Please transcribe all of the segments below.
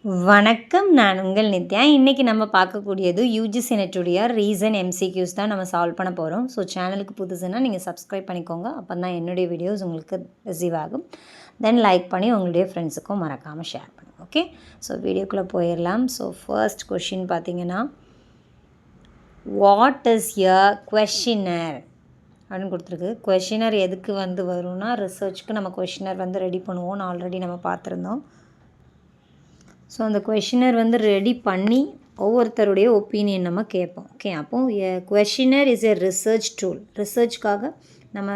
வணக்கம். நான் உங்கள் நித்யா. இன்றைக்கி நம்ம பார்க்கக்கூடியது யூஜிசி நெட்டுடைய ரீசன் எம்சிக்யூஸ் தான் நம்ம சால்வ் பண்ண போகிறோம். ஸோ சேனலுக்கு புதுசுன்னா நீங்கள் சப்ஸ்கிரைப் பண்ணிக்கோங்க. அப்போ தான் என்னுடைய வீடியோஸ் உங்களுக்கு ரிசீவ் ஆகும். தென் லைக் பண்ணி உங்களுடைய ஃப்ரெண்ட்ஸுக்கும் மறக்காமல் ஷேர் பண்ணுங்கள். ஓகே, ஸோ வீடியோக்குள்ளே போயிடலாம். ஸோ ஃபர்ஸ்ட் கொஷின் பார்த்தீங்கன்னா, வாட் இஸ் எ கொஷினர் அப்படின்னு கொடுத்துருக்கு. கொஷினர் எதுக்கு வரும்னா, ரிசர்ச்சுக்கு நம்ம கொஷினர் ரெடி பண்ணுவோம். ஆல்ரெடி நம்ம பார்த்துருந்தோம். ஸோ அந்த கொஷினர் ரெடி பண்ணி ஒவ்வொருத்தருடைய ஒப்பீனியன் நம்ம கேட்போம். ஓகே, அப்போது questionnaire is a research tool. ரிசர்ச்காக நம்ம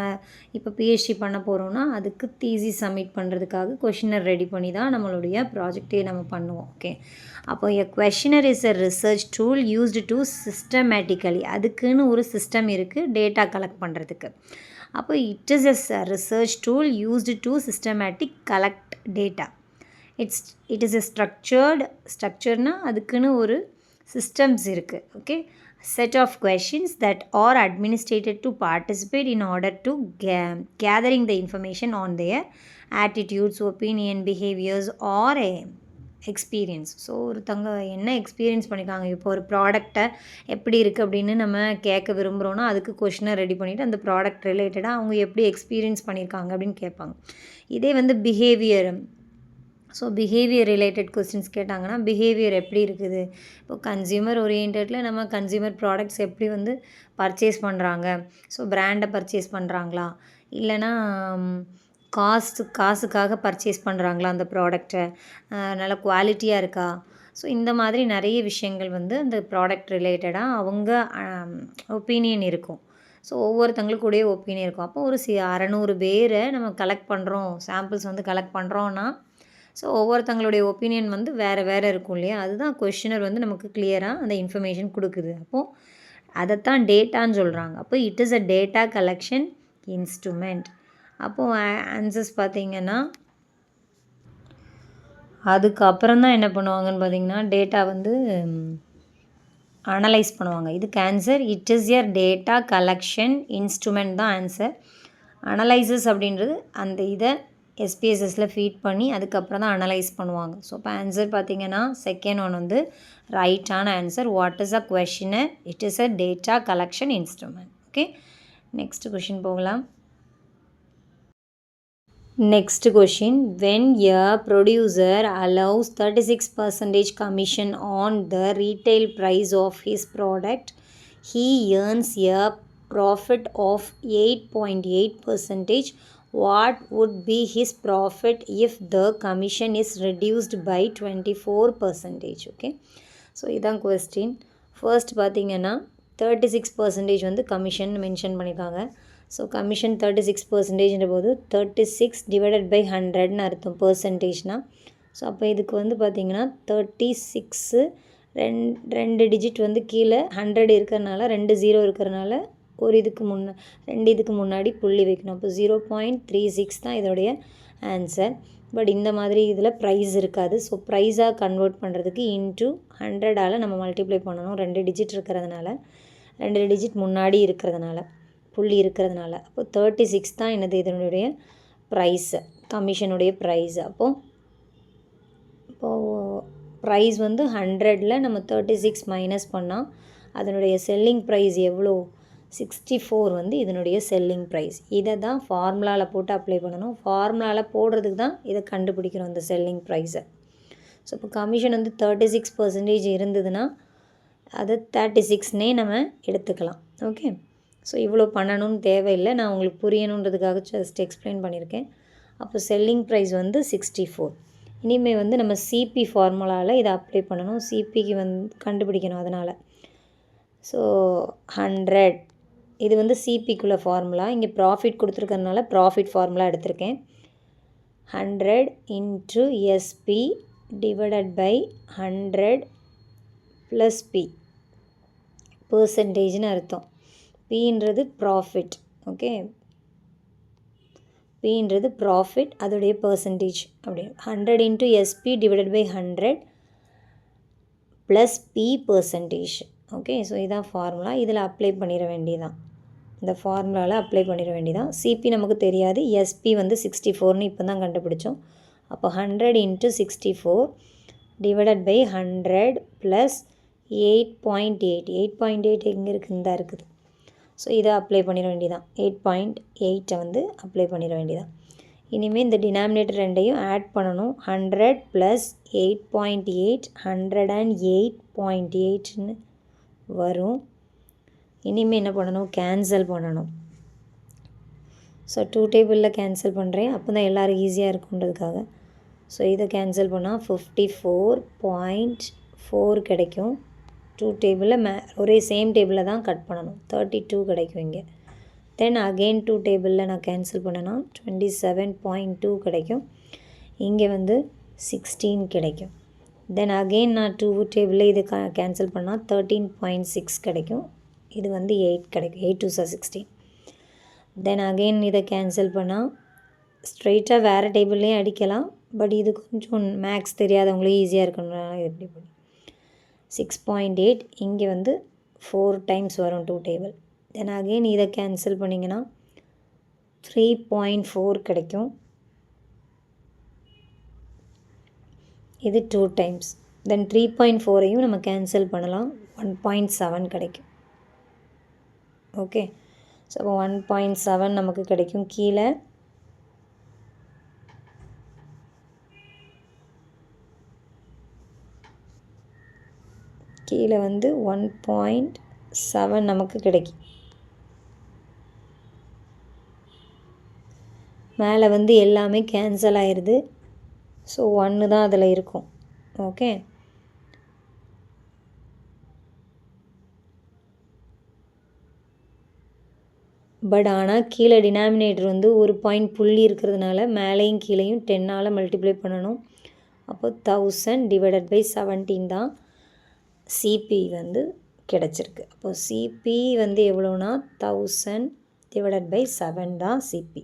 இப்போ பிஹெச்டி பண்ண போகிறோம்னா அதுக்கு தீசிஸ் சப்மிட் பண்ணுறதுக்காக கொஷினர் ரெடி பண்ணி தான் நம்மளுடைய ப்ராஜெக்டே நம்ம பண்ணுவோம். ஓகே, அப்போ a questionnaire is a research tool used to systematically. அதுக்குன்னு ஒரு சிஸ்டம் இருக்குது டேட்டா கலெக்ட் பண்ணுறதுக்கு. அப்போ it is a research tool used to systematic collect data. It is a structureனா அதுக்குன்னு ஒரு சிஸ்டம்ஸ் இருக்குது. Okay, set of questions that are administrated to participate in order to gathering the information on their attitudes, opinion, behaviors or experience. So ஒருத்தவங்க என்ன experience பண்ணியிருக்காங்க, இப்போ ஒரு ப்ராடக்டை எப்படி இருக்குது அப்படின்னு நம்ம கேட்க விரும்புகிறோன்னா அதுக்கு கொஷினை ரெடி பண்ணிவிட்டு அந்த ப்ராடக்ட் ரிலேட்டடாக அவங்க எப்படி எக்ஸ்பீரியன்ஸ் பண்ணியிருக்காங்க அப்படின்னு கேட்பாங்க. இதே behaviour, so behaviour related questions கேட்டாங்கன்னா பிஹேவியர் எப்படி இருக்குது, இப்போ கன்சியூமர் ஓரியன்டில் நம்ம கன்சியூமர் ப்ராடக்ட்ஸ் எப்படி பர்ச்சேஸ் பண்ணுறாங்க, ஸோ பிராண்டை பர்ச்சேஸ் பண்ணுறாங்களா இல்லைனா காசுக்காக பர்ச்சேஸ் பண்ணுறாங்களா அந்த ப்ராடக்டை, நல்ல குவாலிட்டியாக இருக்கா. ஸோ இந்த மாதிரி நிறைய விஷயங்கள் அந்த ப்ராடக்ட் ரிலேட்டடாக அவங்க ஒப்பீனியன் இருக்கும். ஸோ ஒவ்வொருத்தங்களுக்குடைய ஒப்பீனியன் இருக்கும். அப்போ ஒரு 600 பேரை நம்ம கலெக்ட் பண்ணுறோம், சாம்பிள்ஸ் கலெக்ட் பண்ணுறோன்னா ஸோ ஒவ்வொருத்தங்களுடைய ஒப்பீனியன் வேறு இருக்கும் இல்லையா. அதுதான் கொஷினர் நமக்கு கிளியராக அந்த இன்ஃபர்மேஷன் கொடுக்குது. அப்போது அதைத்தான் டேட்டான்னு சொல்கிறாங்க. அப்போ it is a data collection instrument. அப்போது ஆன்சர்ஸ் பார்த்திங்கன்னா அதுக்கப்புறம் தான் என்ன பண்ணுவாங்கன்னு பார்த்திங்கன்னா டேட்டா அனலைஸ் பண்ணுவாங்க. இதுக்கு answer it is a data collection instrument தான் ஆன்சர். அனலைசஸ் அப்படின்றது அந்த இதை எஸ்பிஎஸ்எஸில் ஃபீட் பண்ணி அதுக்கப்புறம் தான் அனலைஸ் பண்ணுவாங்க. ஸோ இப்போ ஆன்சர் பார்த்திங்கன்னா செகண்ட் ஒன் ரைட்டான answer. What is a questionnaire? It is a data collection instrument. Okay, next question போகலாம். Next question, when a producer allows 36% commission on the retail price of his product, he earns a profit of 8.8%. What would be his profit if the commission is reduced by 24%? Okay, so இதான் question. First பார்த்திங்கன்னா 36% commission mention பண்ணியிருக்காங்க. So commission 36% போது 36 divided by 100ன்னு அர்த்தம் பர்சன்டேஜ்னால். So அப்போ இதுக்கு பார்த்திங்கன்னா 36 ரெண்டு digit கீழே 100 இருக்கிறனால 2 0 இருக்கிறனால ஒரு இதுக்கு முன்னாடி புள்ளி வைக்கணும். அப்போ 0.36 தான் இதோடைய ஆன்சர். பட் இந்த மாதிரி இதில் ப்ரைஸ் இருக்காது. ஸோ ப்ரைஸாக கன்வெர்ட் பண்ணுறதுக்கு இன்ட்டு 100ஆல் நம்ம மல்டிப்ளை பண்ணணும். 2 டிஜிட் இருக்கிறதுனால 2 டிஜிட் முன்னாடி இருக்கிறதுனால புள்ளி இருக்கிறதுனால. அப்போ 36 தான் என்னது இதனுடைய ப்ரைஸு, கமிஷனுடைய ப்ரைஸ். அப்போது ப்ரைஸ் 100ல் நம்ம 36 மைனஸ் பண்ணால் அதனுடைய செல்லிங் ப்ரைஸ் எவ்வளோ? 64 இதனுடைய செல்லிங் ப்ரைஸ். இதை தான் ஃபார்முலாவில் போட்டு அப்ளை பண்ணணும். ஃபார்முலாவில் போடுறதுக்கு தான் இதை கண்டுபிடிக்கிறோம் இந்த செல்லிங் ப்ரைஸை. ஸோ இப்போ கமிஷன் 36% இருந்ததுன்னா அது 36னே நம்ம எடுத்துக்கலாம். ஓகே, ஸோ இவ்வளோ பண்ணணும்னு தேவையில்லை, நான் உங்களுக்கு புரியணுன்றதுக்காக ஜஸ்ட் எக்ஸ்பிளைன் பண்ணியிருக்கேன். அப்போ செல்லிங் ப்ரைஸ் 64. இனிமேல் நம்ம சிபி ஃபார்முலாவில் இதை அப்ளை பண்ணணும். சிபிக்கு கண்டுபிடிக்கணும். அதனால் ஸோ 100 இது சிபிக்குள்ள ஃபார்முலா. இங்கே ப்ராஃபிட் கொடுத்துருக்கறனால ப்ராஃபிட் ஃபார்முலா எடுத்திருக்கேன். 100 into SP divided by 100 plus P பர்சன்டேஜ்னு அர்த்தம். பின்றது ப்ராஃபிட். ஓகே, பின்றது ப்ராஃபிட், அதோடைய பர்சன்டேஜ் அப்படி 100 into SP divided by 100 plus P percentage. Okay, so இதான் ஃபார்முலா. இதில் அப்ளை பண்ணிட வேண்டியதான், இந்த ஃபார்முலாவில் அப்ளை பண்ணிட வேண்டியதான். சிபி நமக்கு தெரியாது, எஸ்பி 64ன்னு இப்போ தான் கண்டுபிடிச்சோம். அப்போ 100 இன்ட்டு 64 டிவைடட் பை 100 ப்ளஸ் 8.8. 8.8 எங்கே இருக்குது? இந்த இருக்குது. ஸோ இதை அப்ளை பண்ணிட வேண்டியதான். 8.8 வந்து அப்ளை பண்ணிட வேண்டியதான். இனிமேல் இந்த டினாமினேட்டர் ரெண்டையும் ஆட் பண்ணணும். 100 ப்ளஸ் 8.8 108.8ன்னு வரும். இனிமேல் என்ன பண்ணணும்? கேன்சல் பண்ணணும். ஸோ 2 டேபிளில் கேன்சல் பண்ணுறேன், அப்போ தான் எல்லோரும் ஈஸியாக இருக்குன்றதுக்காக. ஸோ இதை கேன்சல் பண்ணால் 54.4 கிடைக்கும். 2 டேபிளில் ஒரே சேம் டேபிளில் தான் கட் பண்ணணும். 32 கிடைக்கும் இங்கே. தென் அகெயின் 2 டேபிளில் நான் கேன்சல் பண்ணேன்னா 27.2 கிடைக்கும். இங்கே வந்து 16 கிடைக்கும். தென் அகெயின் நான் 2 டேபிளில் இது கேன்சல் பண்ணால் 13.6 கிடைக்கும். இது வந்து 8 கிடைக்கும். 8 2 16. தென் அகெயின் இதை கேன்சல் பண்ணால் ஸ்ட்ரெயிட்டாக வேறு டேபிள்லேயும் அடிக்கலாம். பட் இது கொஞ்சம் மேக்ஸ் தெரியாதவங்களே ஈஸியாக இருக்கணும்னால இது எப்படி பண்ணி 6.8 இங்கே வந்து 4 டைம்ஸ் வரும் 2 டேபிள். தென் அகெயின் இதை கேன்சல் பண்ணிங்கன்னா 3.4 கிடைக்கும். இது 2 டைம்ஸ். தென் 3.4ஐயும் நம்ம கேன்சல் பண்ணலாம். 1.7 கிடைக்கும். ஓகே, ஸோ 1.7 நமக்கு கிடைக்கும். கீழே வந்து 1.7 நமக்கு கிடைக்கும். மேலே வந்து எல்லாமே கேன்சல் ஆயிடுது. ஸோ 1 தான் அதில் இருக்கும். ஓகே, பட் ஆனால் கீழே டினாமினேட்டர் வந்து ஒரு பாயிண்ட் புள்ளி இருக்கிறதுனால மேலேயும் கீழேயும் 10ஆல் மல்டிப்ளை பண்ணணும். அப்போ 1000 டிவைடட் பை 17 தான் சிபி வந்து கிடச்சிருக்கு. அப்போது சிபி வந்து எவ்வளோனா 1000 டிவைடட் பை 7 தான் சிபி.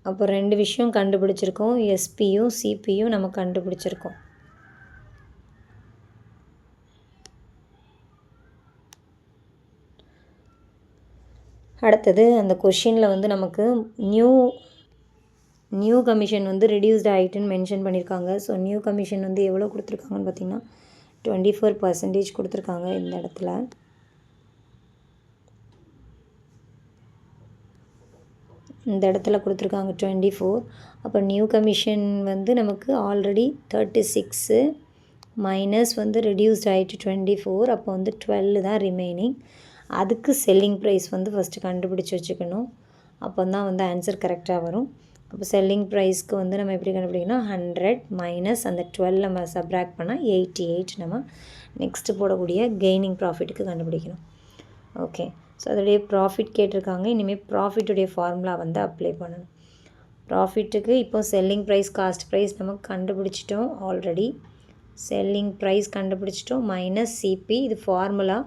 அப்போ 2 விஷயம் கண்டுபிடிச்சிருக்கோம். எஸ்பியும் சிபியும் நம்ம கண்டுபிடிச்சிருக்கோம். அடுத்தது அந்த கொஷினில் வந்து நமக்கு நியூ கமிஷன் வந்து ரெடியூஸ்ட் ஆகிட்டுன்னு மென்ஷன் பண்ணியிருக்காங்க. ஸோ நியூ கமிஷன் வந்து எவ்வளோ கொடுத்துருக்காங்கன்னு பார்த்திங்கன்னா 24% கொடுத்துருக்காங்க. இந்த இடத்துல கொடுத்துருக்காங்க 24. அப்போ நியூ கமிஷன் வந்து நமக்கு ஆல்ரெடி 36 மைனஸ் வந்து ரெடியூஸ்ட் ஆகிட்டு 24. அப்போ வந்து 12 தான் ரிமைனிங். அதுக்கு செல்லிங் ப்ரைஸ் வந்து ஃபஸ்ட்டு கண்டுபிடிச்சி வச்சுக்கணும். அப்போ தான் வந்து ஆன்சர் கரெக்டாக வரும். அப்போ செல்லிங் ப்ரைஸ்க்கு வந்து நம்ம எப்படி கண்டுபிடிக்கணும்? 100 மைனஸ் அந்த 12 நம்ம சப்ராக்ட் பண்ணால் 88 நம்ம நெக்ஸ்ட்டு போடக்கூடிய கெய்னிங் ப்ராஃபிட்டுக்கு கண்டுபிடிக்கணும். ஓகே, ஸோ அதோடைய ப்ராஃபிட் கேட்டிருக்காங்க. இனிமேல் ப்ராஃபிட்டுடைய ஃபார்முலா வந்து அப்ளை பண்ணணும். ப்ராஃபிட்டுக்கு இப்போ செல்லிங் ப்ரைஸ் காஸ்ட் ப்ரைஸ் நம்ம கண்டுபிடிச்சிட்டோம். ஆல்ரெடி செல்லிங் ப்ரைஸ் கண்டுபிடிச்சிட்டோம். மைனஸ் சிபி, இது formula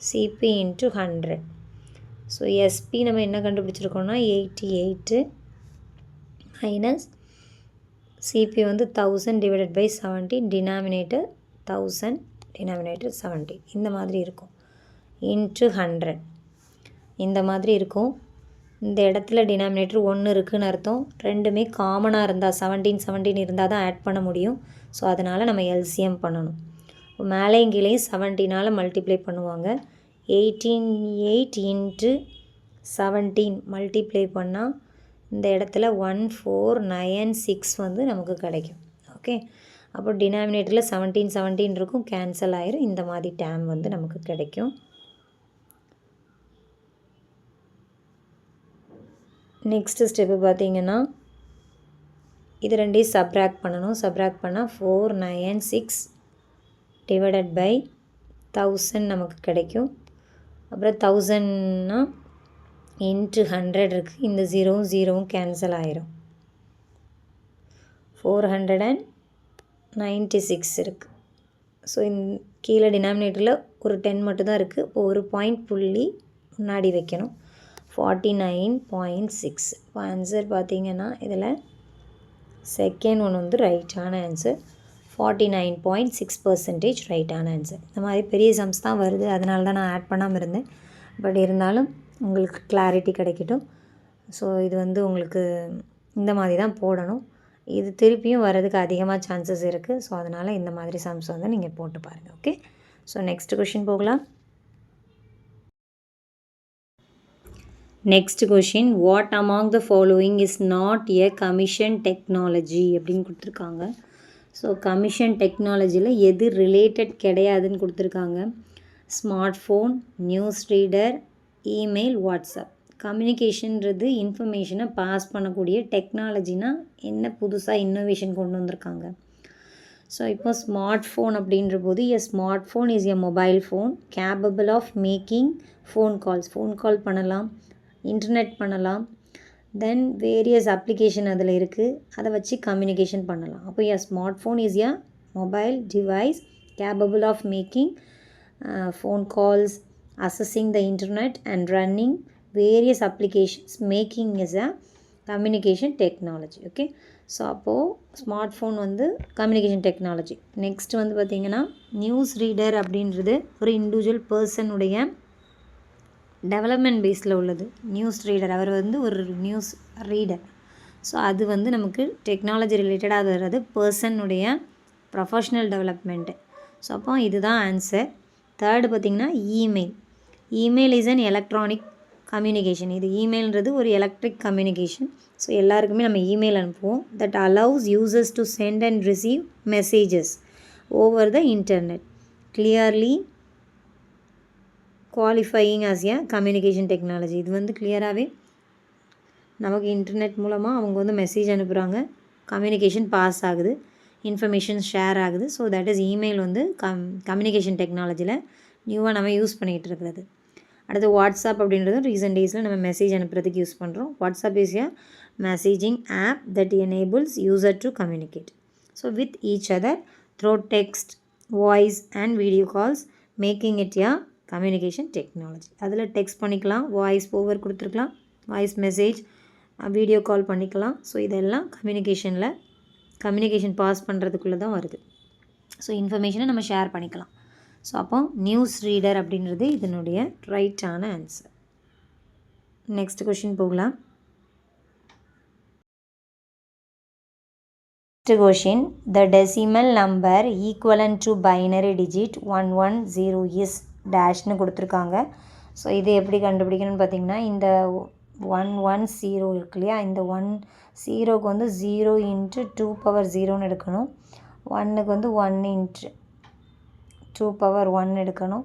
CP into 100. So SP நம்ம என்ன கண்டுபிடிச்சிருக்கோம்னா 88 மைனஸ் சிபி வந்து 1000 டிவைடட் பை 17, டினாமினேட்டர் 1000 டினாமினேட்டர் 17 இந்த மாதிரி இருக்கும். இன்ட்டு 100 இந்த மாதிரி இருக்கும். இந்த இடத்துல டினாமினேட்டர் 1 இருக்குதுன்னு அர்த்தம். ரெண்டுமே காமனாக இருந்தால் 17 இருந்தால் தான் ஆட் பண்ண முடியும். ஸோ அதனால் நம்ம எல்சிஎம் பண்ணணும். மேலேயும் கீழேயும் 17ஆல் மல்டிப்ளை பண்ணுவாங்க. 8 இன்ட்டு 17 மல்டிப்ளை பண்ணால் இந்த இடத்துல 1496 வந்து நமக்கு கிடைக்கும். ஓகே, அப்போ டினாமினேட்டரில் 17 இருக்கும், கேன்சல் ஆயிரும். இந்த மாதிரி டேம் வந்து நமக்கு கிடைக்கும். நெக்ஸ்ட்டு ஸ்டெப்பு பார்த்திங்கன்னா இது ரெண்டையும் சப்ராக்ட் பண்ணணும். சப்ராக்ட் பண்ணால் 496 டிவைடட் பை 1000 நமக்கு கிடைக்கும். அப்புறம் 1000னா இன்ட்டு 100 இருக்குது. இந்த 0 கேன்சல் ஆயிரும். 496 இருக்குது. ஸோ கீழே டினாமினேட்டரில் ஒரு 10 மட்டும்தான் இருக்குது. இப்போ ஒரு பாயிண்ட் புள்ளி முன்னாடி வைக்கணும். 49.6. இப்போ ஆன்சர் பார்த்திங்கன்னா இதில் செகண்ட் ஒன்று வந்து ரைட்டான ஆன்சர். 49.6% ரைட்டான ஆன்சர். இந்த மாதிரி பெரிய சம்ஸ் தான் வருது, அதனால தான் நான் ஆட் பண்ணாமல் இருந்தேன். பட் இருந்தாலும் உங்களுக்கு கிளாரிட்டி கிடைக்கட்டும். ஸோ இது வந்து உங்களுக்கு இந்த மாதிரி தான் போடணும். இது திருப்பியும் வர்றதுக்கு அதிகமாக சான்சஸ் இருக்குது. ஸோ அதனால் இந்த மாதிரி சம்ஸ் வந்து நீங்கள் போட்டு பாருங்கள். ஓகே, ஸோ நெக்ஸ்ட் கொஷின் போகலாம். Next question, what among the following is not a communication technology அப்படின்னு கொடுத்துருக்காங்க. ஸோ கமிஷன் டெக்னாலஜியில் எது ரிலேட்டட் கிடையாதுன்னு கொடுத்துருக்காங்க. Smart phone, news reader, email, WhatsApp. கம்யூனிகேஷன்றது இன்ஃபர்மேஷனை பாஸ் பண்ணக்கூடிய டெக்னாலஜினா என்ன புதுசாக இன்னோவேஷன் கொண்டு வந்திருக்காங்க. ஸோ இப்போ ஸ்மார்ட் ஃபோன் அப்படின்ற போது a smart phone is a mobile phone capable of making phone call பண்ணலாம், இன்டர்நெட் பண்ணலாம், தென் வேரியஸ் அப்ளிகேஷன் அதில் இருக்குது, அதை வச்சு கம்யூனிகேஷன் பண்ணலாம். அப்போ a smart phone is a mobile device capable of making phone calls, accessing the internet and running various applications. Making is a communication technology. Okay, so அப்போது smart phone வந்து communication technology. Next வந்து பார்த்திங்கன்னா news reader அப்படின்றது ஒரு individual பர்சனுடைய development பேஸில் உள்ளது. News reader அவர் வந்து ஒரு நியூஸ் ரீடர். ஸோ அது வந்து நமக்கு டெக்னாலஜி ரிலேட்டடாக வர்றது பர்சனுடைய ப்ரொஃபஷ்னல் டெவலப்மெண்ட்டு. ஸோ அப்போ இதுதான் ஆன்சர். தேர்டு பார்த்திங்கன்னா email is an electronic communication. இது இமெயில்ன்றது ஒரு எலக்ட்ரிக் கம்யூனிகேஷன். ஸோ எல்லாருக்குமே நம்ம இமெயில் அனுப்புவோம். That allows users to send and receive messages over the internet clearly qualifying as a communication technology. இது வந்து கிளியராகவே நமக்கு இன்டர்நெட் மூலமாக அவங்க வந்து மெசேஜ் அனுப்புகிறாங்க, கம்யூனிகேஷன் பாஸ் ஆகுது, இன்ஃபர்மேஷன் ஷேர் ஆகுது. ஸோ தட் இஸ் இமெயில் வந்து கம்யூனிகேஷன் டெக்னாலஜியில் நியூவாக நம்ம யூஸ் பண்ணிகிட்டு இருக்கிறது. அடுத்து வாட்ஸ்அப் அப்படின்றது ரீசெண்ட் டேஸில் நம்ம மெசேஜ் அனுப்புறதுக்கு யூஸ் பண்ணுறோம். WhatsApp is a messaging app that enables user to communicate so with each other through text, voice and video calls, making it a communication technology. அதில் டெக்ஸ்ட் பண்ணிக்கலாம், வாய்ஸ் ஓவர் கொடுத்துருக்கலாம், voice message, video call பண்ணிக்கலாம். So இதெல்லாம் communication pass பண்ணுறதுக்குள்ளே தான் வருது. So இன்ஃபர்மேஷனை நம்ம share பண்ணிக்கலாம். ஸோ அப்போ நியூஸ் ரீடர் அப்படின்றது இதனுடைய ரைட்டான ஆன்சர். நெக்ஸ்ட் கொஷின் போகலாம். Next question, the decimal number equivalent to binary digit 110 is டேஷ்னு கொடுத்துருக்காங்க. ஸோ இது எப்படி கண்டுபிடிக்கணும்னு பார்த்திங்கன்னா, இந்த 110 இருக்கு இல்லையா, இந்த 10க்கு வந்து 0 × 2^0 எடுக்கணும். 1க்கு வந்து 1 × 2^1 எடுக்கணும்.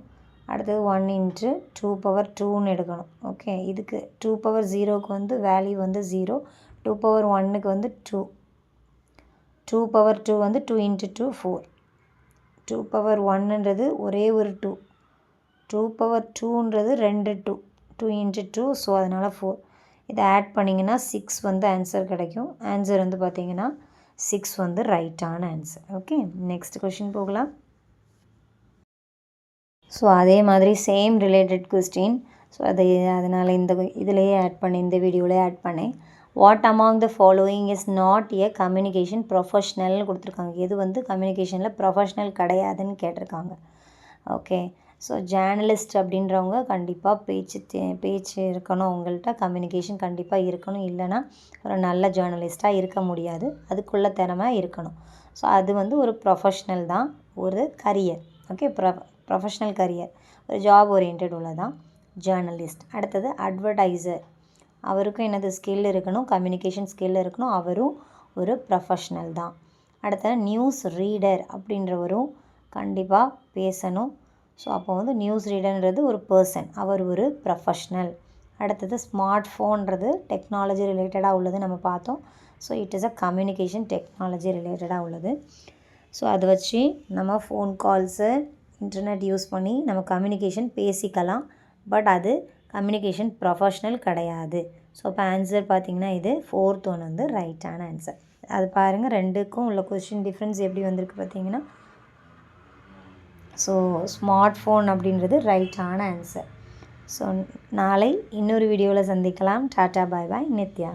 அடுத்தது 1 × 2^2 எடுக்கணும். ஓகே, இதுக்கு 2^0க்கு வந்து வேல்யூ வந்து 0, 2^1க்கு வந்து 2, 2^2 வந்து 2 × 2 4, 2^1ன்றது ஒரே ஒரு 2, 2^2ன்றது 2 2, 2 × 2, ஸோ அதனால் 4. இதை ஆட் பண்ணிங்கன்னா 6 வந்து ஆன்சர் கிடைக்கும். ஆன்சர் வந்து பார்த்திங்கன்னா 6 வந்து ரைட்டான ஆன்சர். ஓகே, நெக்ஸ்ட் கொஷின் போகலாம். ஸோ அதே மாதிரி சேம் ரிலேட்டட் கொஸ்டின். ஸோ அதனால் இதிலேயே இந்த வீடியோவிலே ஆட் பண்ணேன். What among the following is not a communication ப்ரொஃபஷ்னல்னு கொடுத்துருக்காங்க. எது வந்து கம்யூனிகேஷனில் ப்ரொஃபஷ்னல் கிடையாதுன்னு கேட்டிருக்காங்க. ஓகே, ஸோ ஜேர்னலிஸ்ட் அப்படின்றவங்க கண்டிப்பாக பேச்சு இருக்கணும், அவங்கள்ட்ட கம்யூனிகேஷன் கண்டிப்பாக இருக்கணும். இல்லைனா ஒரு நல்ல ஜேர்னலிஸ்ட்டாக இருக்க முடியாது, அதுக்குள்ள திறமை இருக்கணும். ஸோ அது வந்து ஒரு ப்ரொஃபஷ்னல் தான், ஒரு கரியர். ஓகே, ப்ரொஃபஷ்னல் கரியர், ஒரு ஜாப் ஓரியன்ட் உள்ளதான் ஜேர்னலிஸ்ட். அடுத்தது அட்வர்டைசர், அவருக்கும் என்னது ஸ்கில் இருக்கணும், கம்யூனிகேஷன் ஸ்கில் இருக்கணும், அவரும் ஒரு ப்ரொஃபஷ்னல் தான். அடுத்தது நியூஸ் ரீடர் அப்படின்றவரும் கண்டிப்பாக பேசணும். ஸோ அப்போ வந்து நியூஸ் ரீடர்ன்றது ஒரு பர்சன், அவர் ஒரு ப்ரொஃபஷ்னல். அடுத்தது ஸ்மார்ட் ஃபோன்றது டெக்னாலஜி ரிலேட்டடாக உள்ளது நம்ம பார்த்தோம். So it is a communication technology ரிலேட்டடாக உள்ளது. ஸோ அதை வச்சு நம்ம ஃபோன் கால்ஸு, இன்டர்நெட் யூஸ் பண்ணி நம்ம கம்யூனிகேஷன் பேசிக்கலாம். பட் அது கம்யூனிகேஷன் ப்ரொஃபஷ்னல் கிடையாது. ஸோ இப்போ ஆன்சர் பார்த்திங்கன்னா இது 4th ஒன் வந்து ரைட்டான ஆன்சர். அது பாருங்கள், ரெண்டுக்கும் உள்ள கொஸ்டின் டிஃப்ரென்ஸ் எப்படி வந்திருக்கு பார்த்திங்கன்னா. ஸோ ஸ்மார்ட் ஃபோன் அப்படின்றது ரைட்டான ஆன்சர். ஸோ நாளை இன்னொரு வீடியோவில் சந்திக்கலாம். டாட்டா, பாய் பாய். நித்யா.